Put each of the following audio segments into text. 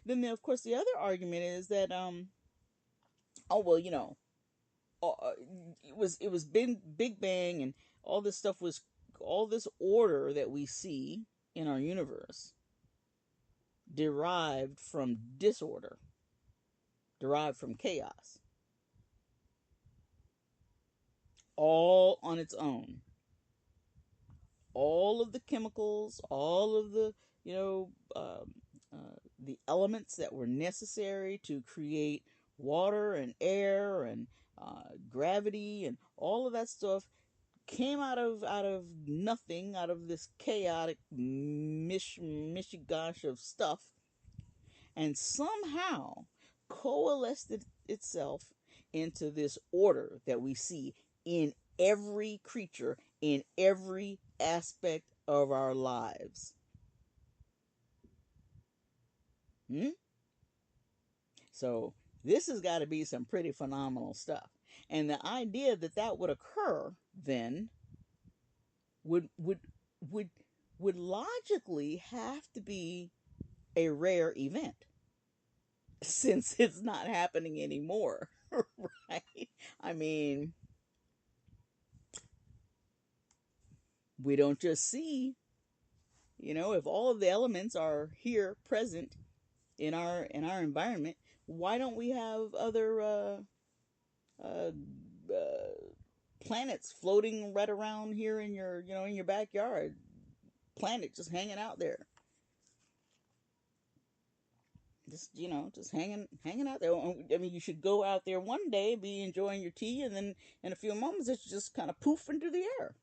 Then of course the other argument is that oh well, it was Big Bang, and all this stuff was all this order that we see in our universe derived from disorder, derived from chaos, all on its own. All of the chemicals, all of the you know the elements that were necessary to create water and air and gravity and all of that stuff came out of nothing, out of this chaotic mishigash of stuff, and somehow coalesced itself into this order that we see in every creature, in every aspect of our lives. Hmm? So this has got to be some pretty phenomenal stuff. And the idea that that would occur then would would would would logically have to be a rare event since it's not happening anymore, right? I mean, we don't just see, if all of the elements are here present in our environment, why don't we have other uh, uh, planets floating right around here in your backyard? Planet just hanging out there, just hanging out there. I mean, you should go out there one day, be enjoying your tea, and then in a few moments it's just kind of poof into the air.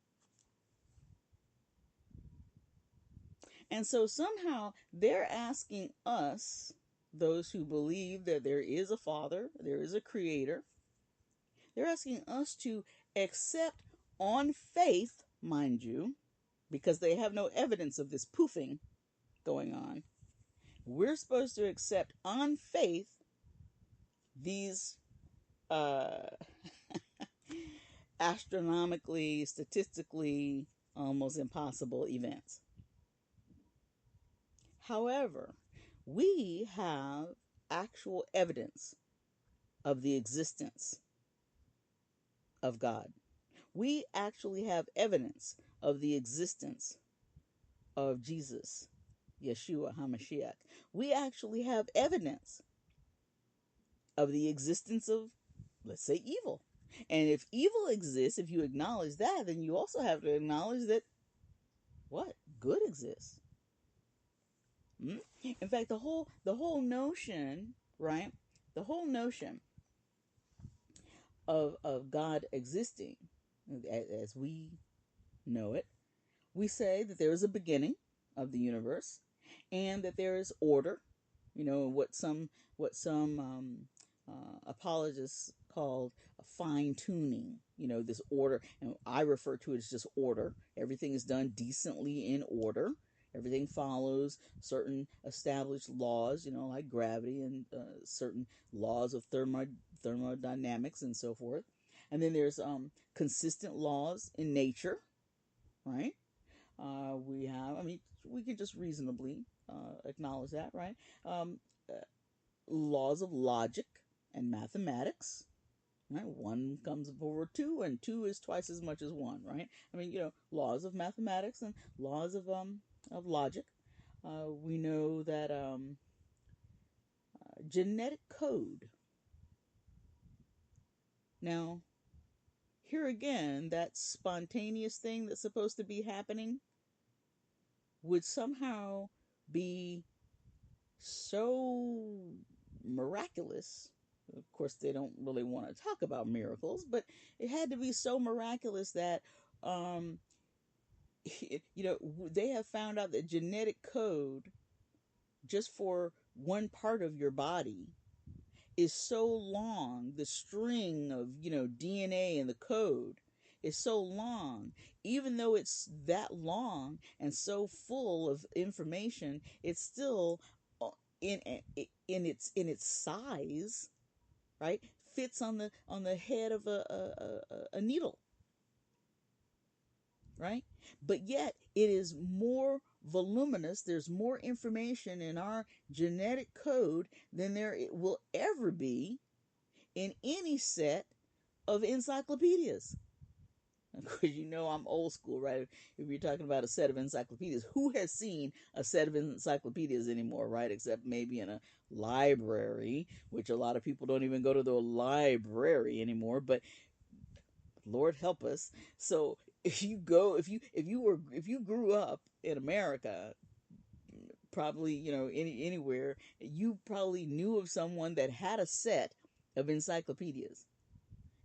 And so somehow they're asking us, those who believe that there is a father, there is a creator, they're asking us to accept on faith, mind you, because they have no evidence of this poofing going on. We're supposed to accept on faith these uh, astronomically, statistically, almost impossible events. However, we have actual evidence of the existence of God. We actually have evidence of the existence of Jesus, Yeshua HaMashiach. We actually have evidence of the existence of, let's say, evil. And if evil exists, if you acknowledge that, then you also have to acknowledge that what? Good exists. Hmm? In fact, the whole notion, right? The whole notion of God existing, as we know it, we say that there is a beginning of the universe, and that there is order. What some apologists called fine tuning. This order, and I refer to it as just order. Everything is done decently in order. Everything follows certain established laws, like gravity and certain laws of thermodynamics and so forth. And then there's consistent laws in nature, right? I mean, we can just reasonably acknowledge that, right? Um, uh, Laws of logic and mathematics, right? One comes before two, and two is twice as much as one, right? I mean, laws of mathematics and laws of logic. We know that genetic code. Now, here again, that spontaneous thing that's supposed to be happening would somehow be so miraculous. Of course, they don't really want to talk about miracles, but it had to be so miraculous that, um, they have found out that genetic code just for one part of your body is so long. The string of, DNA and the code is so long. Even though it's that long and so full of information, it's still in in its size, right? Fits on the head of a needle, right? But yet it is more voluminous, there's more information in our genetic code than there will ever be in any set of encyclopedias. Because I'm old school, right? If you're talking about a set of encyclopedias, who has seen a set of encyclopedias anymore, right? Except maybe in a library, which a lot of people don't even go to the library anymore. But Lord help us. So if you grew up in America, probably anywhere, you probably knew of someone that had a set of encyclopedias.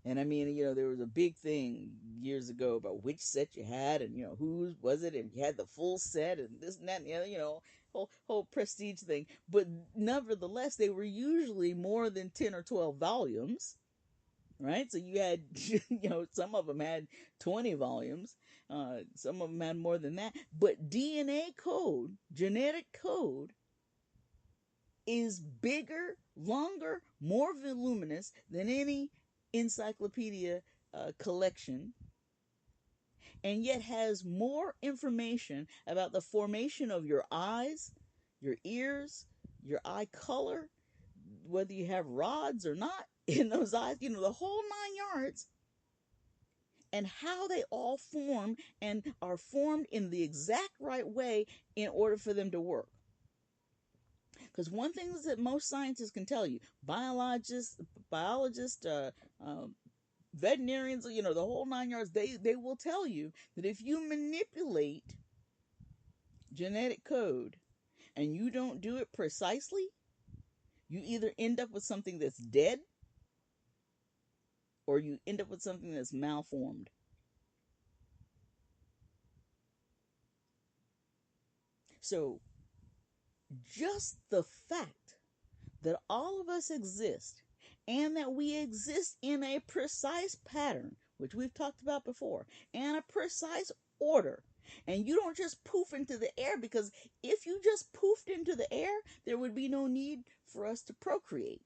And I mean, there was a big thing years ago about which set you had, and whose was it, and you had the full set, and this and that, and the other, whole prestige thing. But nevertheless, they were usually more than 10 or 12 volumes, right? So you had, some of them had 20 volumes, some of them had more than that. But DNA code, genetic code, is bigger, longer, more voluminous than any encyclopedia collection, and yet has more information about the formation of your eyes, your ears, your eye color, whether you have rods or not in those eyes, the whole 9 yards, and how they all form and are formed in the exact right way in order for them to work. Because one thing is that most scientists can tell you, biologists, veterinarians, the whole 9 yards, they will tell you that if you manipulate genetic code and you don't do it precisely, you either end up with something that's dead or you end up with something that's malformed. So just the fact that all of us exist and that we exist in a precise pattern, which we've talked about before, and a precise order. And you don't just poof into the air, because if you just poofed into the air, there would be no need for us to procreate.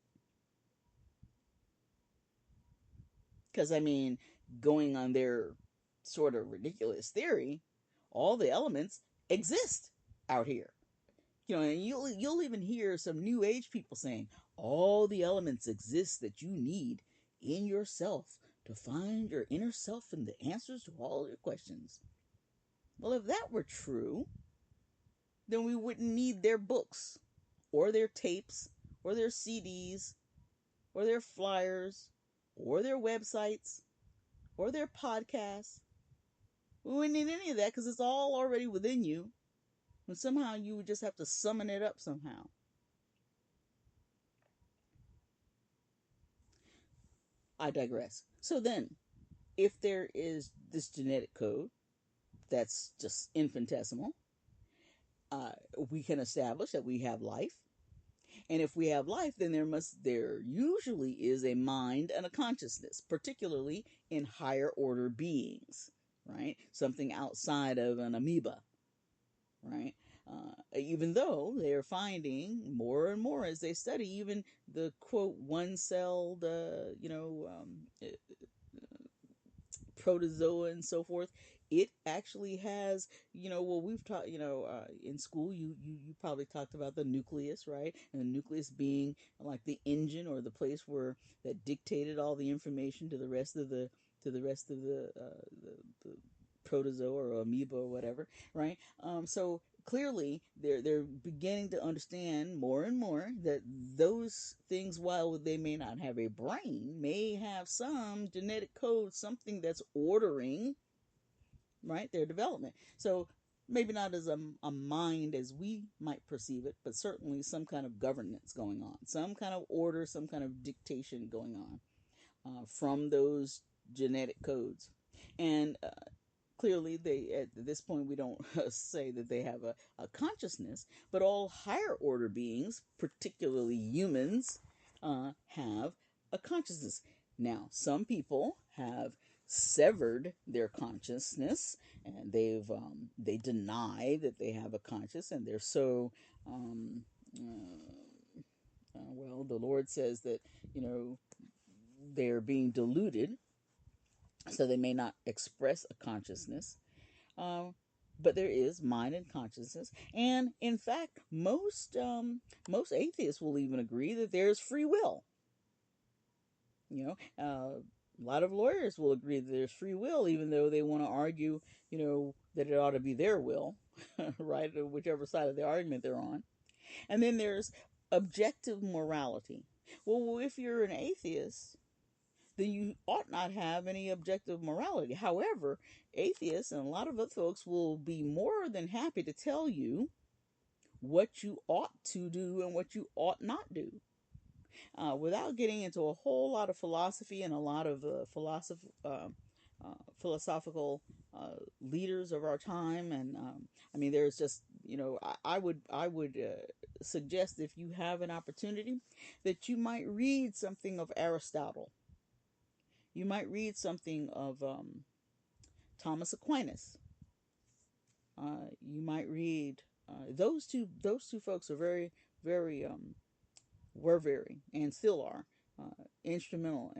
Because, I mean, going on their sort of ridiculous theory, all the elements exist out here. And you'll even hear some new age people saying all the elements exist that you need in yourself to find your inner self and the answers to all your questions. Well, if that were true, then we wouldn't need their books or their tapes or their CDs or their flyers or their websites or their podcasts. We wouldn't need any of that, because it's all already within you. And somehow you would just have to summon it up somehow. I digress. So then, if there is this genetic code that's just infinitesimal, we can establish that we have life. And if we have life, then there usually is a mind and a consciousness, particularly in higher order beings, right? Something outside of an amoeba, right? Even though they are finding more and more as they study even the quote one-celled, protozoa and so forth, it actually has, we've taught, in school, you probably talked about the nucleus, right? And the nucleus being like the engine, or the place where that dictated all the information to the rest of the the protozoa or amoeba or whatever, right? So clearly they're beginning to understand more and more that those things, while they may not have a brain, may have some genetic code, something that's ordering, right, their development. So maybe not as a mind as we might perceive it, but certainly some kind of governance going on, some kind of order, some kind of dictation going on from those genetic codes. And clearly, at this point, we don't say that they have a consciousness, but all higher order beings, particularly humans, have a consciousness. Now, some people have severed their consciousness, and they deny that they have a conscience, and they're so well, the Lord says that they're being deluded, so they may not express a consciousness. but there is mind and consciousness, and in fact, most atheists will even agree that there's free will. You know, a lot of lawyers will agree that there's free will, even though they want to argue, that it ought to be their will, right? Whichever side of the argument they're on. And then there's objective morality. Well, if you're an atheist, then you ought not have any objective morality. However, atheists and a lot of other folks will be more than happy to tell you what you ought to do and what you ought not do. Without getting into a whole lot of philosophy and a lot of philosophical leaders of our time, and I mean, there's just I would suggest, if you have an opportunity, that you might read something of Aristotle. You might read something of Thomas Aquinas. You might read those two. Those two folks are very, very were very and still are instrumental,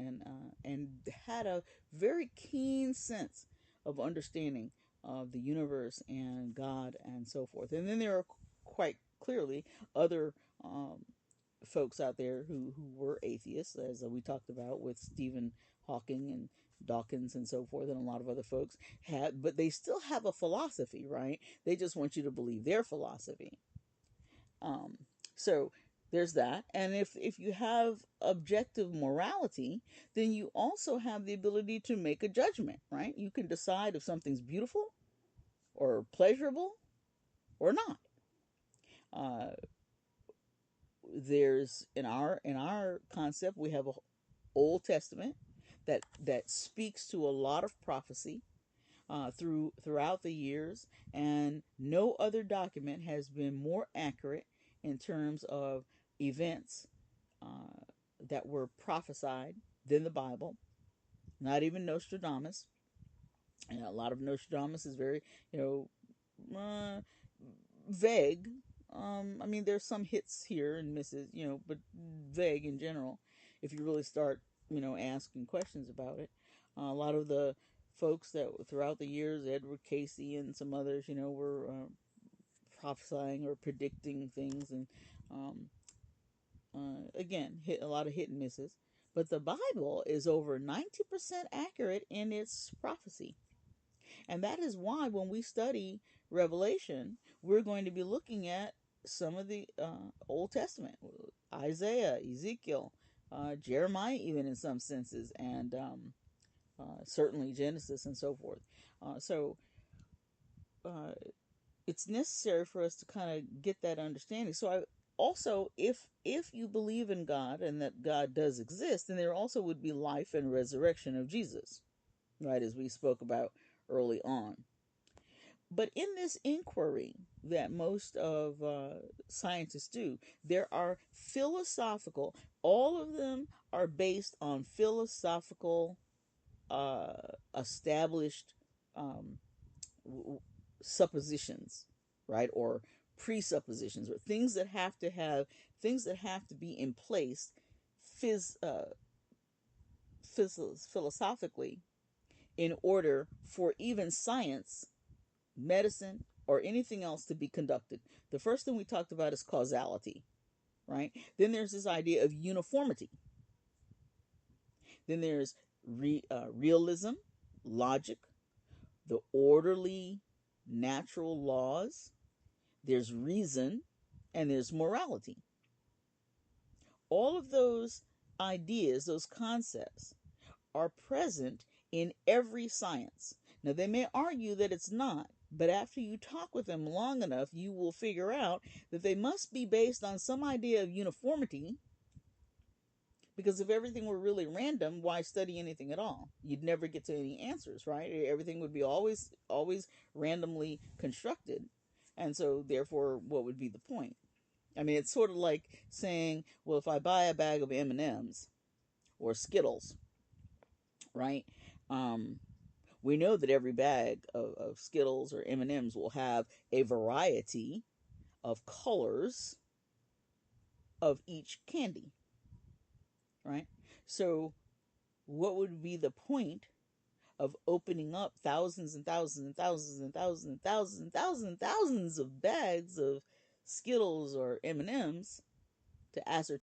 and had a very keen sense of understanding of the universe and God and so forth. And then there are quite clearly other folks out there who were atheists, as we talked about with Stephen Hawking and Dawkins and so forth, and a lot of other folks had, but they still have a philosophy, right? They just want you to believe their philosophy. So there's that. And if you have objective morality, then you also have the ability to make a judgment, right? You can decide if something's beautiful or pleasurable or not. There's in our concept, we have a Old Testament that speaks to a lot of prophecy throughout the years, and no other document has been more accurate in terms of events that were prophesied than the Bible. Not even Nostradamus. And a lot of Nostradamus is very, vague. I mean, there's some hits here and misses, but vague in general. If you really start, asking questions about it, a lot of the folks that throughout the years, Edward Casey and some others, were prophesying or predicting things, and again, hit a lot of hit and misses. But the Bible is over 90% accurate in its prophecy. And that is why when we study Revelation, we're going to be looking at some of the Old Testament, Isaiah, Ezekiel, Jeremiah, even in some senses, and certainly Genesis and so forth. So it's necessary for us to kind of get that understanding. So I also, if you believe in God and that God does exist, then there also would be life and resurrection of Jesus, right, as we spoke about early on. But in this inquiry that most of scientists do, there are philosophical, all of them are based on philosophical established suppositions, right, or presuppositions, or things that have to be in place philosophically, in order for even science, medicine, or anything else to be conducted. The first thing we talked about is causality, right? Then there's this idea of uniformity. Then there's realism, logic, the orderly natural laws. There's reason, and there's morality. All of those ideas, those concepts, are present in every science. Now, they may argue that it's not, but after you talk with them long enough, you will figure out that they must be based on some idea of uniformity, because if everything were really random, why study anything at all? You'd never get to any answers, right? Everything would be always randomly constructed. And so, therefore, what would be the point? I mean, it's sort of like saying, well, if I buy a bag of M&Ms or Skittles, right? We know that every bag of Skittles or M&Ms will have a variety of colors of each candy, right? So what would be the point of opening up thousands and thousands and thousands and thousands and thousands and thousands and thousands of bags of Skittles or M&Ms to ascertain